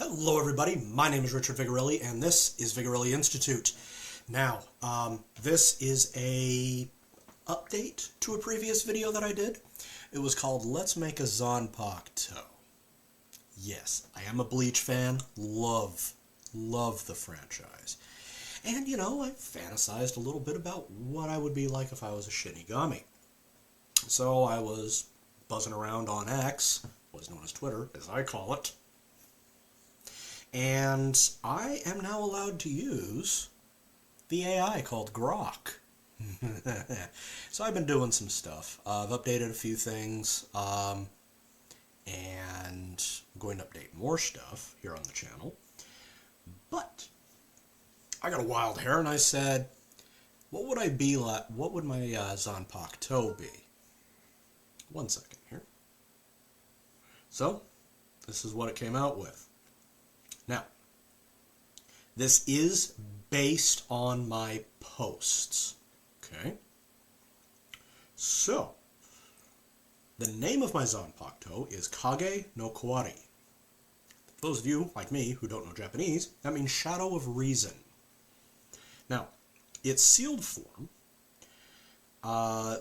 Hello everybody, my name is Richard Vigorelli and this is Vigorelli Institute. Now, this is a update to a previous video that I did. It was called Let's Make a Zanpakuto. Yes, I am a Bleach fan, love the franchise. And you know, I fantasized a little bit about what I would be like if I was a Shinigami. So I was buzzing around on X, what's known as Twitter, as I call it. And I am now allowed to use the AI called Grok. So I've been doing some stuff. I've updated a few things, and I'm going to update more stuff here on the channel. But I got a wild hair, and I said, what would I be like? What would my Zanpakuto be? One second here. So, this is what it came out with. Now, this is based on my posts, okay? So, the name of my Zanpakuto is Kage no Kawari. For those of you, like me, who don't know Japanese, that means Shadow of Reason. Now, its sealed form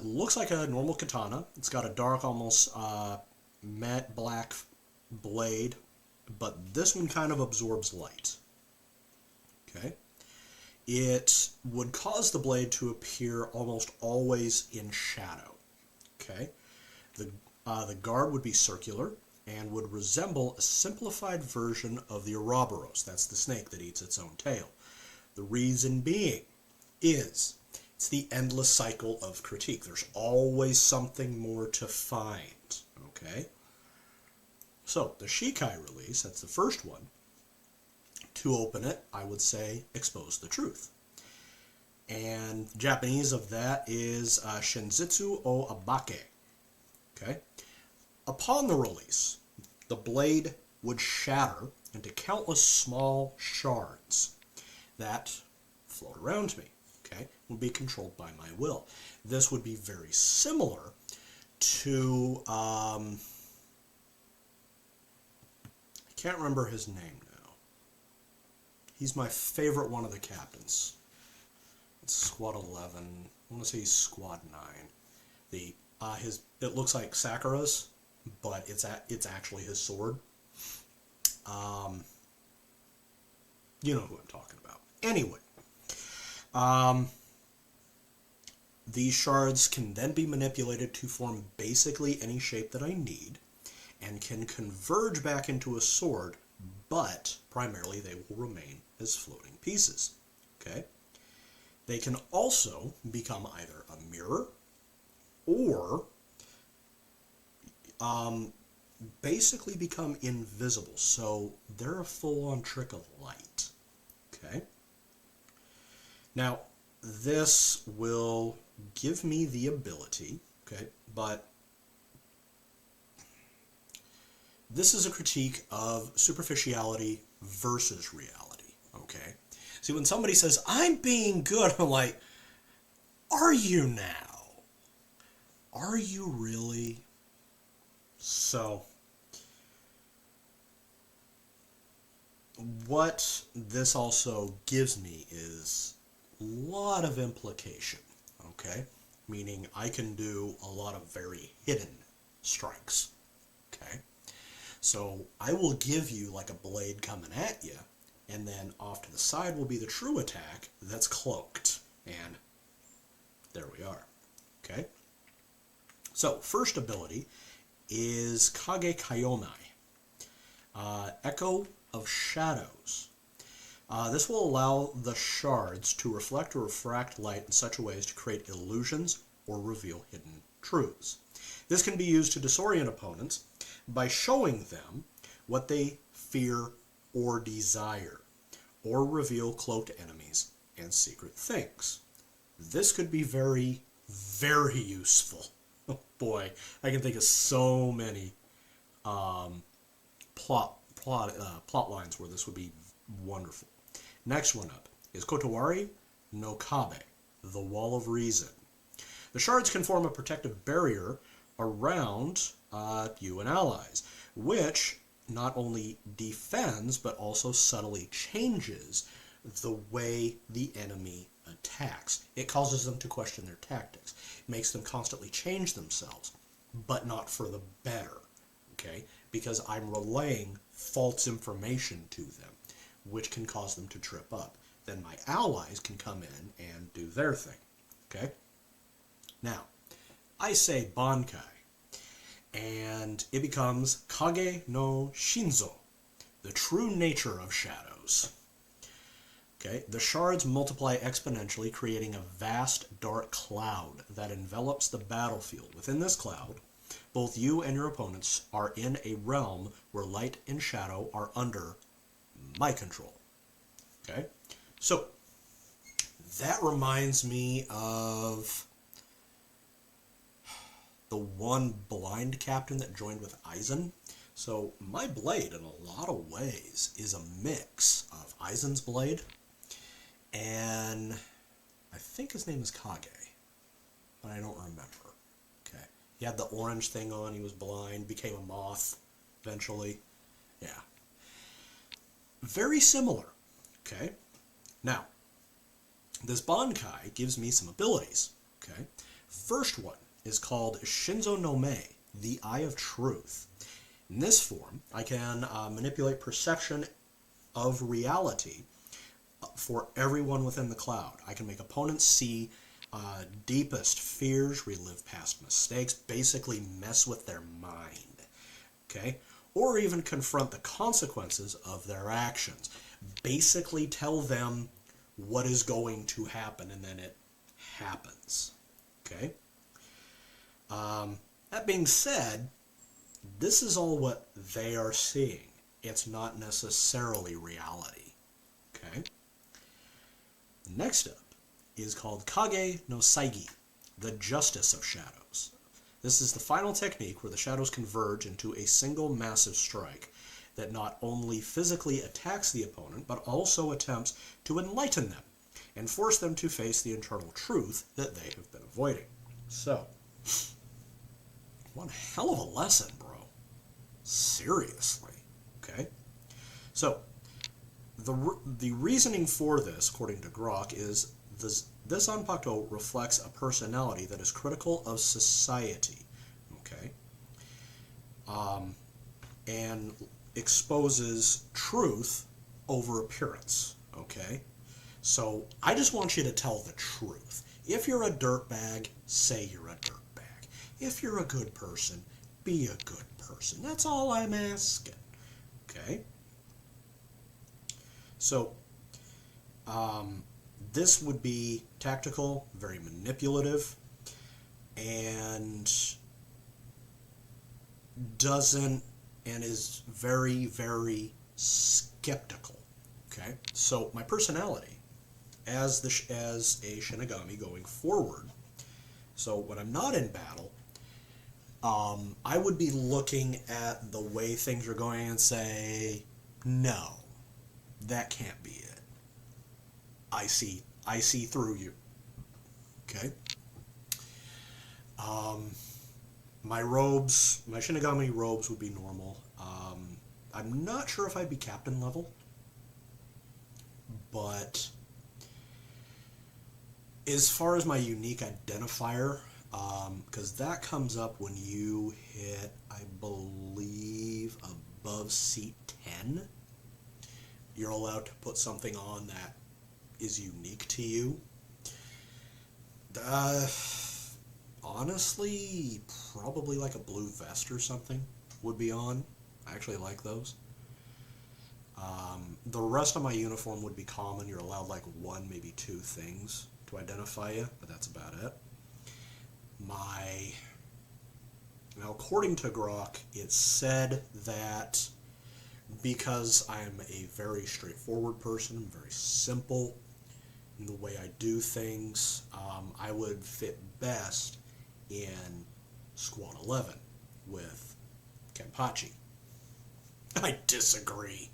looks like a normal katana. It's got a dark, almost matte black blade, but this one kind of absorbs light. Okay? It would cause the blade to appear almost always in shadow. Okay? The guard would be circular and would resemble a simplified version of the Ouroboros. That's the snake that eats its own tail. The reason being is it's the endless cycle of critique. There's always something more to find. Okay? So, the Shikai release, that's the first one. To open it, I would say, expose the truth. And the Japanese of that is Shinzitsu o Abake. Okay? Upon the release, the blade would shatter into countless small shards that float around me. Okay? Would be controlled by my will. This would be very similar to can't remember his name now. He's my favorite one of the captains. It's Squad 11. I want to say he's Squad 9. It looks like Sakura's, but it's actually his sword. You know who I'm talking about. Anyway, these shards can then be manipulated to form basically any shape that I need, and can converge back into a sword, but primarily they will remain as floating pieces. Okay? They can also become either a mirror or basically become invisible. So they're a full-on trick of light. Okay? Now, this will give me the ability, okay, but this is a critique of superficiality versus reality, okay? See, when somebody says, I'm being good, I'm like, are you now? Are you really? So, what this also gives me is a lot of implication, okay? Meaning I can do a lot of very hidden strikes, okay? So I will give you like a blade coming at you, and then off to the side will be the true attack that's cloaked. And there we are. Okay? So, first ability is Kage Kayonai. Echo of Shadows. This will allow the shards to reflect or refract light in such a way as to create illusions or reveal hidden truths. This can be used to disorient opponents by showing them what they fear or desire, or reveal cloaked enemies and secret things. This could be very, very useful. Oh boy, I can think of so many plot lines where this would be wonderful. Next one up is Kotowari no Kabe, the Wall of Reason. The shards can form a protective barrier around you and allies, which not only defends, but also subtly changes the way the enemy attacks. It causes them to question their tactics. It makes them constantly change themselves, but not for the better, okay? Because I'm relaying false information to them, which can cause them to trip up. Then my allies can come in and do their thing, okay? Now, I say Bankai, and it becomes Kage no Shinzo, the true nature of shadows. Okay, the shards multiply exponentially, creating a vast dark cloud that envelops the battlefield. Within this cloud, both you and your opponents are in a realm where light and shadow are under my control. Okay, so that reminds me of the one blind captain that joined with Aizen. So my blade, in a lot of ways, is a mix of Aizen's blade and I think his name is Kage, but I don't remember. Okay, he had the orange thing on, he was blind, became a moth eventually. Yeah, very similar. Okay, now this Bankai gives me some abilities. Okay, first one is called Shinzo no Me, the Eye of Truth. In this form, I can manipulate perception of reality for everyone within the cloud. I can make opponents see deepest fears, relive past mistakes, basically mess with their mind, okay? Or even confront the consequences of their actions. Basically tell them what is going to happen, and then it happens, okay? That being said, this is all what they are seeing. It's not necessarily reality, okay? Next up is called Kage no Saigi, the Justice of Shadows. This is the final technique where the shadows converge into a single massive strike that not only physically attacks the opponent, but also attempts to enlighten them and force them to face the internal truth that they have been avoiding. So, one hell of a lesson, bro. Seriously. Okay? So, the reasoning for this, according to Grok, is this Zanpakuto reflects a personality that is critical of society, okay, and exposes truth over appearance, okay? So I just want you to tell the truth. If you're a dirtbag, say you're a dirtbag. If you're a good person, be a good person. That's all I'm asking, okay? So, this would be tactical, very manipulative, and is very, very skeptical. Okay, so my personality as a Shinigami going forward. So when I'm not in battle, I would be looking at the way things are going and say, no. That can't be it. I see through you. Okay? My Shinigami robes would be normal. I'm not sure if I'd be captain level, but as far as my unique identifier, because that comes up when you hit, I believe, above seat 10. You're allowed to put something on that is unique to you. Honestly, probably like a blue vest or something would be on. I actually like those. The rest of my uniform would be common. You're allowed like one, maybe two things to identify you, but that's about it. Now, according to Grok, it's said that because I'm a very straightforward person, I'm very simple in the way I do things, I would fit best in Squad 11 with Kenpachi. I disagree.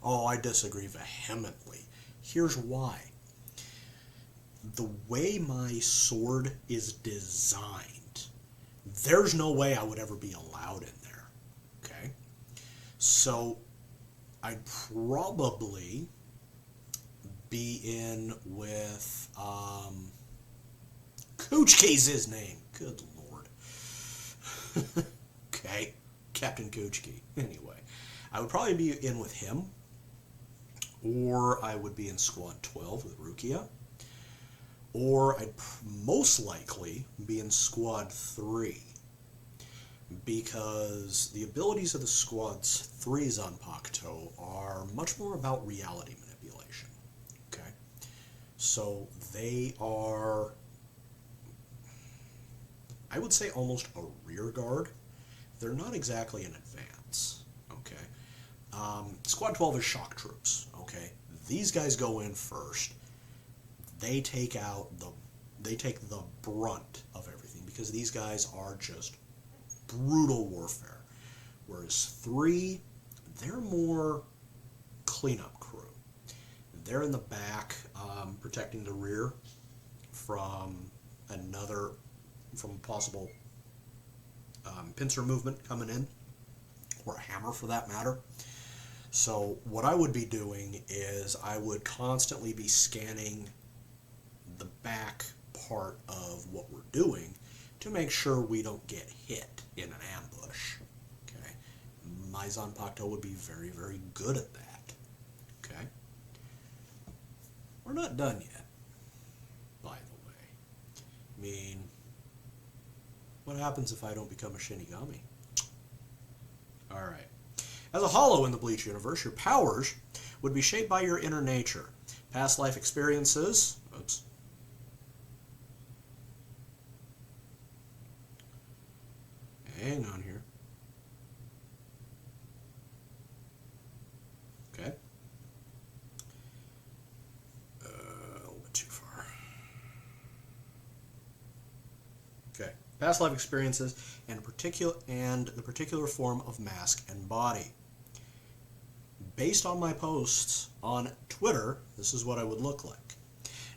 Oh, I disagree vehemently. Here's why. The way my sword is designed, there's no way I would ever be allowed in there. Okay? So I'd probably be in with Kuchki's his name. Good lord. Okay, Captain Kuchki. Anyway, I would probably be in with him, or I would be in Squad 12 with Rukia, or I'd most likely be in Squad 3, because the abilities of the Squad's 3 Zanpakuto are much more about reality manipulation. Okay, so they are, I would say, almost a rear guard. They're not exactly an advance. Okay, Squad 12 is shock troops. Okay, these guys go in first. They take the brunt of everything, because these guys are just brutal warfare. Whereas 3, they're more cleanup crew. They're in the back, protecting the rear from possible pincer movement coming in, or a hammer for that matter. So what I would be doing is I would constantly be scanning the back part of what we're doing to make sure we don't get hit in an ambush. Okay, my Zanpakuto would be very, very good at that. Okay, we're not done yet, by the way. I mean, what happens if I don't become a Shinigami? Alright. As a Hollow in the Bleach universe, your powers would be shaped by your inner nature. Past life experiences... Oops. Hang on here. Okay. A little bit too far. Okay. Past life experiences and the particular form of mask and body. Based on my posts on Twitter, this is what I would look like.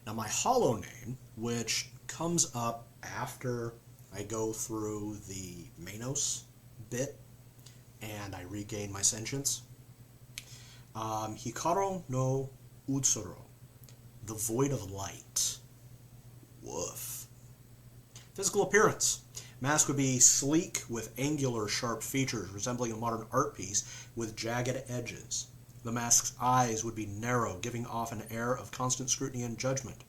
Now my Hollow name, which comes up after I go through the Manos bit and I regain my sentience. Hikaru no Utsuro, the Void of Light. Woof. Physical appearance. Mask would be sleek with angular, sharp features resembling a modern art piece with jagged edges. The mask's eyes would be narrow, giving off an air of constant scrutiny and judgment.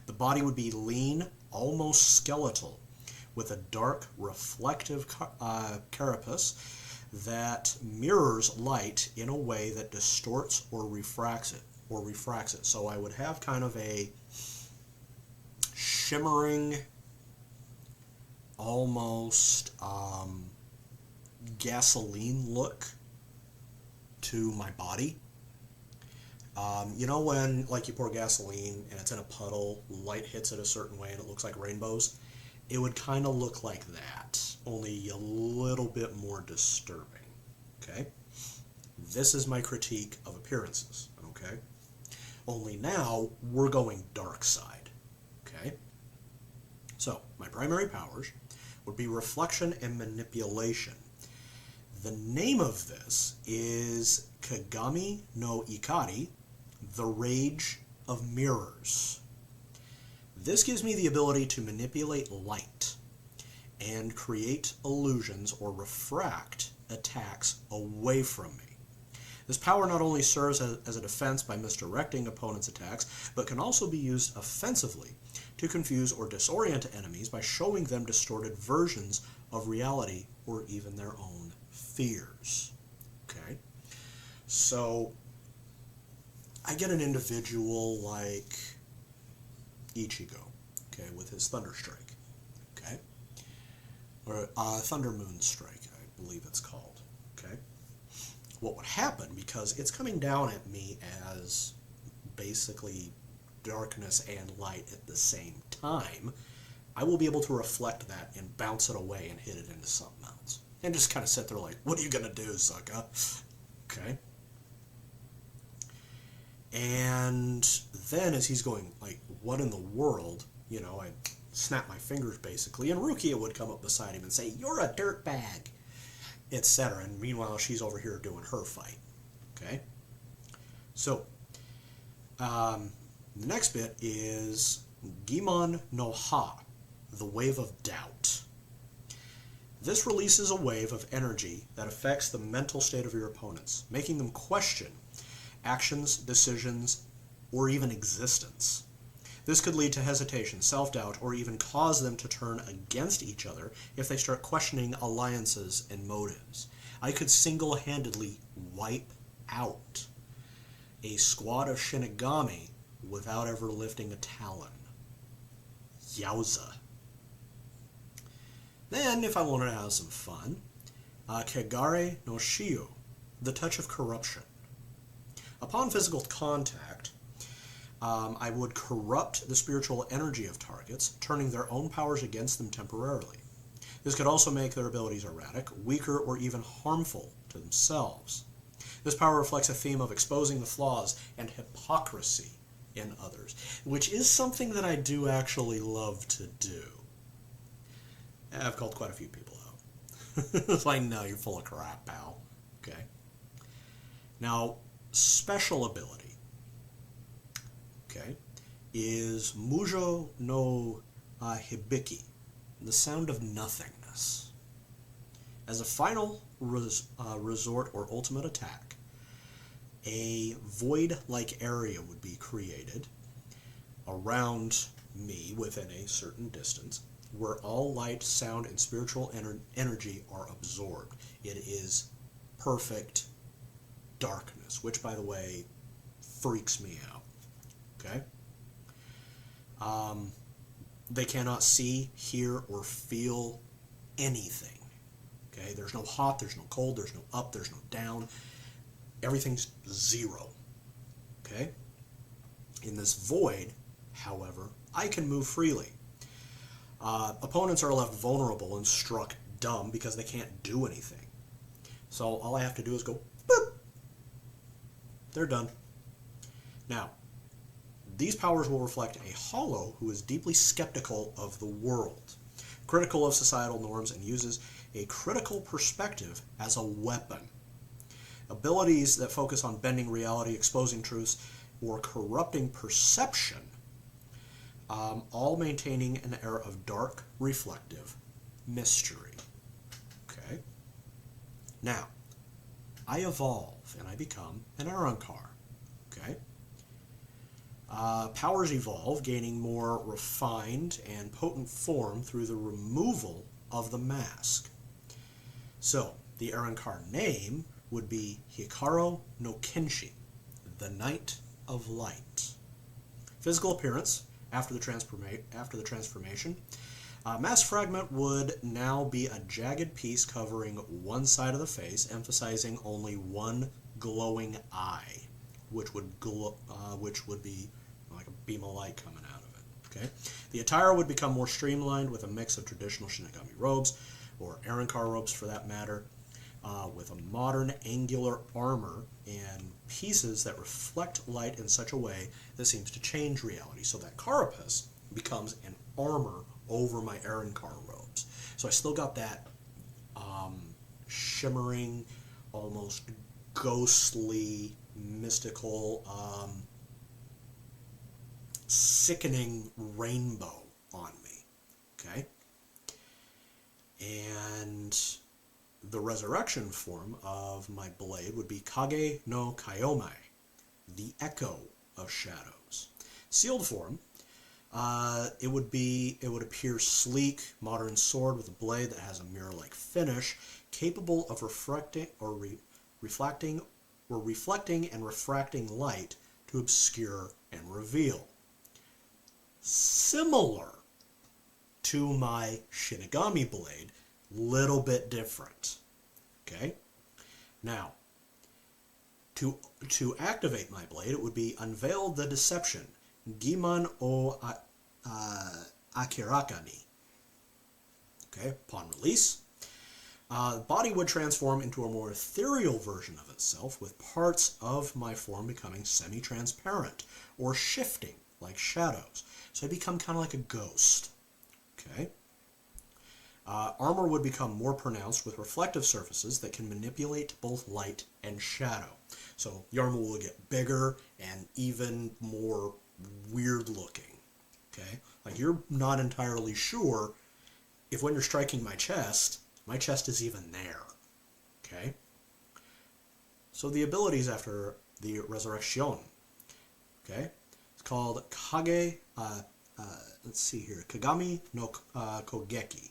The body would be lean, almost skeletal, with a dark, reflective carapace that mirrors light in a way that distorts or refracts it. So I would have kind of a shimmering, almost gasoline look to my body. You know when, like, you pour gasoline and it's in a puddle, light hits it a certain way and it looks like rainbows? It would kind of look like that, only a little bit more disturbing. Okay? This is my critique of appearances. Okay? Only now we're going dark side. Okay? So, my primary powers would be reflection and manipulation. The name of this is Kagami no Ikari, the Rage of Mirrors. This gives me the ability to manipulate light and create illusions or refract attacks away from me. This power not only serves as a defense by misdirecting opponents' attacks, but can also be used offensively to confuse or disorient enemies by showing them distorted versions of reality or even their own fears. Okay? So, I get an individual like Ichigo, okay, with his Thunder Strike, okay? Or Thunder Moon Strike, I believe it's called, okay? What would happen, because it's coming down at me as basically darkness and light at the same time, I will be able to reflect that and bounce it away and hit it into something else. And just kind of sit there like, what are you going to do, sucker? Okay? And then as he's going, like, what in the world? You know, I snap my fingers basically, and Rukia would come up beside him and say, "You're a dirtbag." etc. And meanwhile, she's over here doing her fight. Okay? So, the next bit is Gimon no Ha, the wave of doubt. This releases a wave of energy that affects the mental state of your opponents, making them question actions, decisions, or even existence. This could lead to hesitation, self-doubt, or even cause them to turn against each other if they start questioning alliances and motives. I could single-handedly wipe out a squad of Shinigami without ever lifting a talon. Yowza. Then, if I wanted to have some fun, Kegare no Shio, the touch of corruption. Upon physical contact, I would corrupt the spiritual energy of targets, turning their own powers against them temporarily. This could also make their abilities erratic, weaker, or even harmful to themselves. This power reflects a theme of exposing the flaws and hypocrisy in others, which is something that I do actually love to do. I've called quite a few people out. It's like, no, you're full of crap, pal. Okay. Now, special ability, okay, is Mujo no Hibiki, the sound of nothingness. As a final resort or ultimate attack, a void-like area would be created around me within a certain distance, where all light, sound, and spiritual energy are absorbed. It is perfect darkness, which, by the way, freaks me out. Okay? They cannot see, hear, or feel anything. Okay? There's no hot, there's no cold, there's no up, there's no down. Everything's zero. Okay? In this void, however, I can move freely. Opponents are left vulnerable and struck dumb because they can't do anything. So all I have to do is go, boop. They're done. Now, these powers will reflect a hollow who is deeply skeptical of the world, critical of societal norms, and uses a critical perspective as a weapon. Abilities that focus on bending reality, exposing truths, or corrupting perception, all maintaining an air of dark, reflective mystery. Okay? Now, I evolve and I become an Arankar. Okay? Powers evolve, gaining more refined and potent form through the removal of the mask. So, the Arankar name would be Hikaru no Kenshi, the Knight of Light. Physical appearance, after the transformation, mass fragment would now be a jagged piece covering one side of the face, emphasizing only one glowing eye, which would be like a beam of light coming out of it. Okay, the attire would become more streamlined with a mix of traditional Shinigami robes, or Arankar robes for that matter, with a modern angular armor and pieces that reflect light in such a way that seems to change reality. So that carapace becomes an armor over my Arankar robes. So I still got that shimmering, almost ghostly, mystical, sickening rainbow on me. Okay? And the resurrection form of my blade would be Kage no Kayomai, the echo of shadows. Sealed form, it would appear sleek, modern sword with a blade that has a mirror-like finish, capable of reflecting and refracting light to obscure and reveal. Similar to my Shinigami blade, little bit different. Okay? Now, to activate my blade, it would be Unveil the Deception, Giman o Akirakani. Okay? Upon release, the body would transform into a more ethereal version of itself, with parts of my form becoming semi-transparent or shifting like shadows. So I become kind of like a ghost. Okay? Armor would become more pronounced with reflective surfaces that can manipulate both light and shadow. So the armor will get bigger and even more weird looking. Okay? Like you're not entirely sure if when you're striking my chest is even there. Okay? So the abilities after the Resurrection. Okay? It's called Kage, let's see here, Kagami no Kogeki.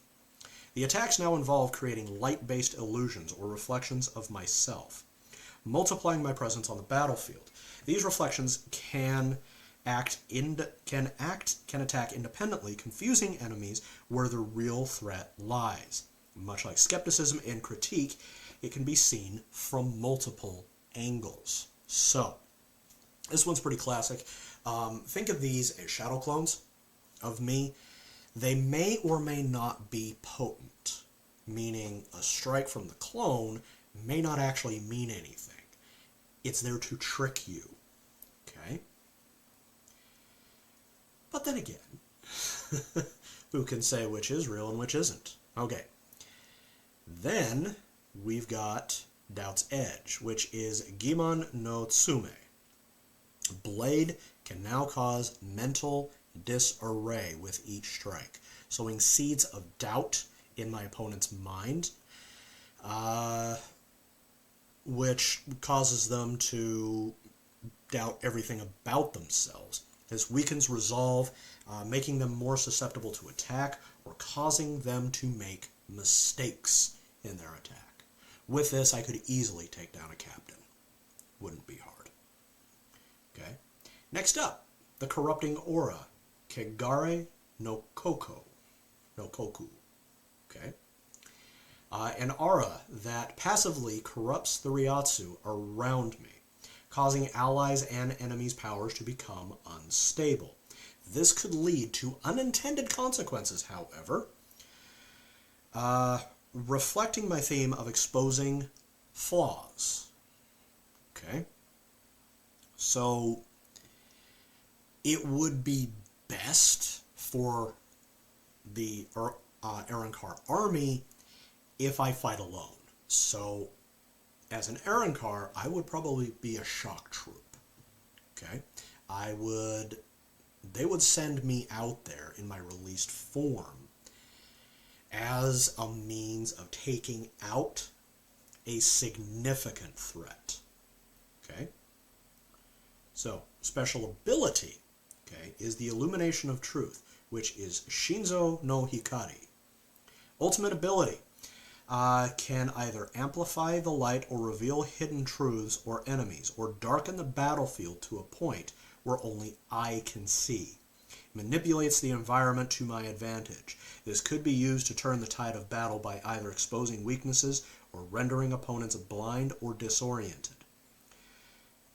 The attacks now involve creating light-based illusions or reflections of myself, multiplying my presence on the battlefield. These reflections can attack independently, confusing enemies where the real threat lies. Much like skepticism and critique, it can be seen from multiple angles. So, this one's pretty classic. Think of these as shadow clones of me. They may or may not be potent, meaning a strike from the clone may not actually mean anything. It's there to trick you. Okay? But then again, who can say which is real and which isn't? Okay. Then we've got Doubt's Edge, which is Gimon no Tsume. Blade can now cause mental disarray with each strike, sowing seeds of doubt in my opponent's mind, which causes them to doubt everything about themselves. This weakens resolve, making them more susceptible to attack or causing them to make mistakes in their attack. With this, I could easily take down a captain. Wouldn't be hard. Okay. Next up, the Corrupting Aura, Kegare no Koku. Okay. An aura that passively corrupts the Ryatsu around me, causing allies and enemies' powers to become unstable. This could lead to unintended consequences, however, reflecting my theme of exposing flaws. Okay? So, it would be best for the Arrancar army if I fight alone. So, as an Arrancar, I would probably be a shock troop. Okay? They would send me out there in my released form as a means of taking out a significant threat. Okay? So, special ability, okay, is the Illumination of Truth, which is Shinzo no Hikari. Ultimate ability can either amplify the light or reveal hidden truths or enemies, or darken the battlefield to a point where only I can see. Manipulates the environment to my advantage. This could be used to turn the tide of battle by either exposing weaknesses or rendering opponents blind or disoriented.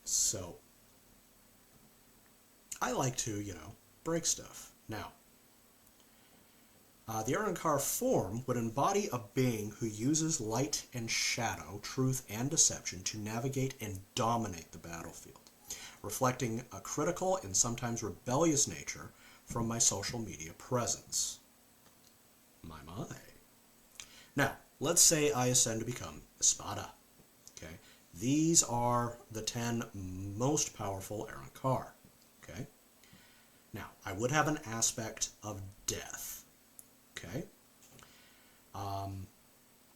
So, I like to, break stuff. Now, the Arrancar form would embody a being who uses light and shadow, truth and deception to navigate and dominate the battlefield, reflecting a critical and sometimes rebellious nature from my social media presence. My. Now, let's say I ascend to become Espada. Okay? These are the 10 most powerful Arrancar. Okay? Now, I would have an aspect of death. Okay?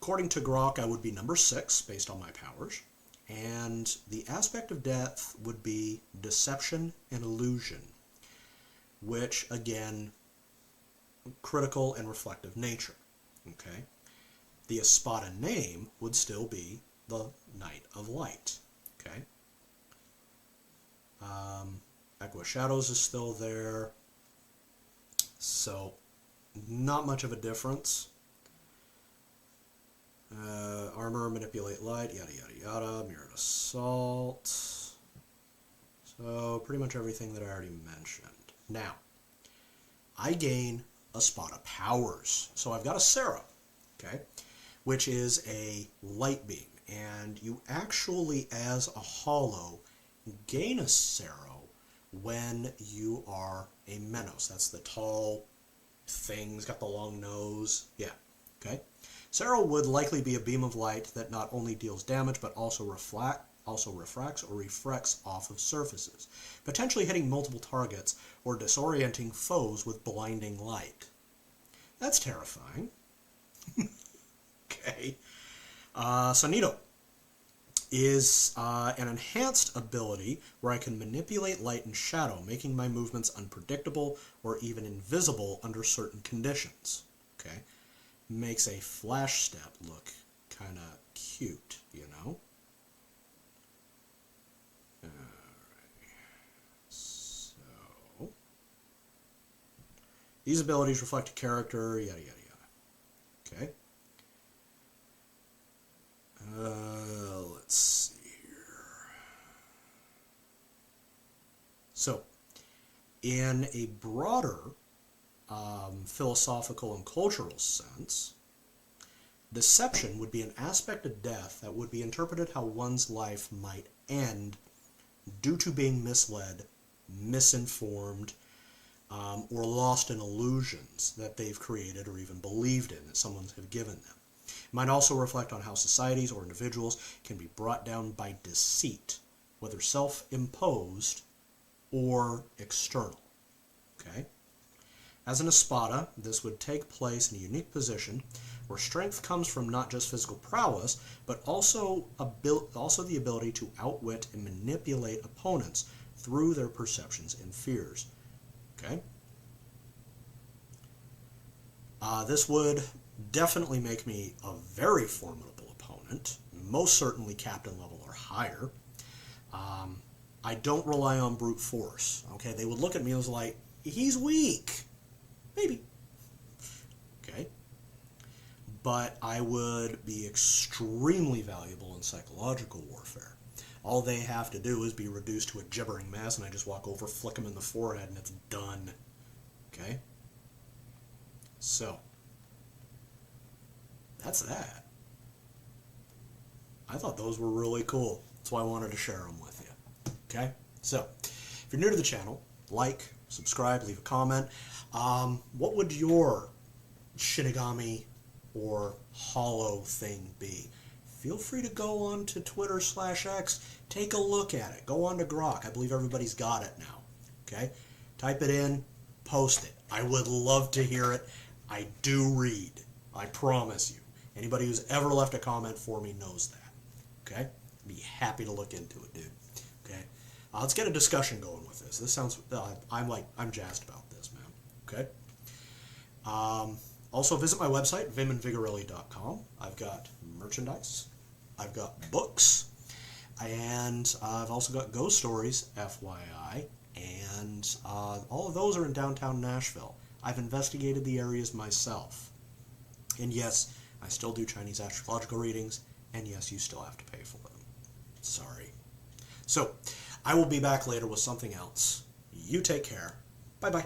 According to Grok, I would be number 6 based on my powers. And the aspect of death would be deception and illusion, which, again, critical and reflective nature. Okay? The Espada name would still be the Knight of Light. Okay? Echo of Shadows is still there. So, not much of a difference. Armor, manipulate light, yada yada yada, mirrored assault. So, pretty much everything that I already mentioned. Now, I gain Espada powers. So I've got a Sarah, okay, which is a light beam. And you actually, as a Hollow, gain a Sarah when you are a Menos. That's the tall thing, got the long nose. Yeah, Okay? Sarah would likely be a beam of light that not only deals damage, but also refracts or reflects off of surfaces, potentially hitting multiple targets or disorienting foes with blinding light. That's terrifying. Okay. Sonido is an enhanced ability where I can manipulate light and shadow, making my movements unpredictable or even invisible under certain conditions. Okay? Makes a flash step look kind of cute, you know? Alright. So, these abilities reflect a character, yada yada yada. Okay? Let's see here. So, in a broader philosophical and cultural sense, deception would be an aspect of death that would be interpreted how one's life might end due to being misled, misinformed, or lost in illusions that they've created or even believed in that someone has given them. It might also reflect on how societies or individuals can be brought down by deceit, whether self-imposed or external. Okay? As an espada, this would take place in a unique position where strength comes from not just physical prowess, but also the ability to outwit and manipulate opponents through their perceptions and fears. Okay? This would definitely make me a very formidable opponent, most certainly captain level or higher. I don't rely on brute force. Okay? They would look at me as like, he's weak. Maybe. Okay? But I would be extremely valuable in psychological warfare. All they have to do is be reduced to a gibbering mess, and I just walk over, flick them in the forehead, and it's done. Okay? So, that's that. I thought those were really cool. That's why I wanted to share them with you. Okay? So, if you're new to the channel, like, subscribe, leave a comment. What would your Shinigami or Hollow thing be? Feel free to go on to Twitter/X, take a look at it. Go on to Grok. I believe everybody's got it now. Okay? Type it in, post it. I would love to hear it. I do read. I promise you. Anybody who's ever left a comment for me knows that. Okay? I'd be happy to look into it, dude. Okay? Let's get a discussion going with this. This sounds, I'm jazzed about this, man. Okay? Also, visit my website, vimandvigorelli.com. I've got merchandise. I've got books. And I've also got ghost stories, FYI. And all of those are in downtown Nashville. I've investigated the areas myself. And yes, I still do Chinese astrological readings. And yes, you still have to pay for them. Sorry. So, I will be back later with something else. You take care. Bye-bye.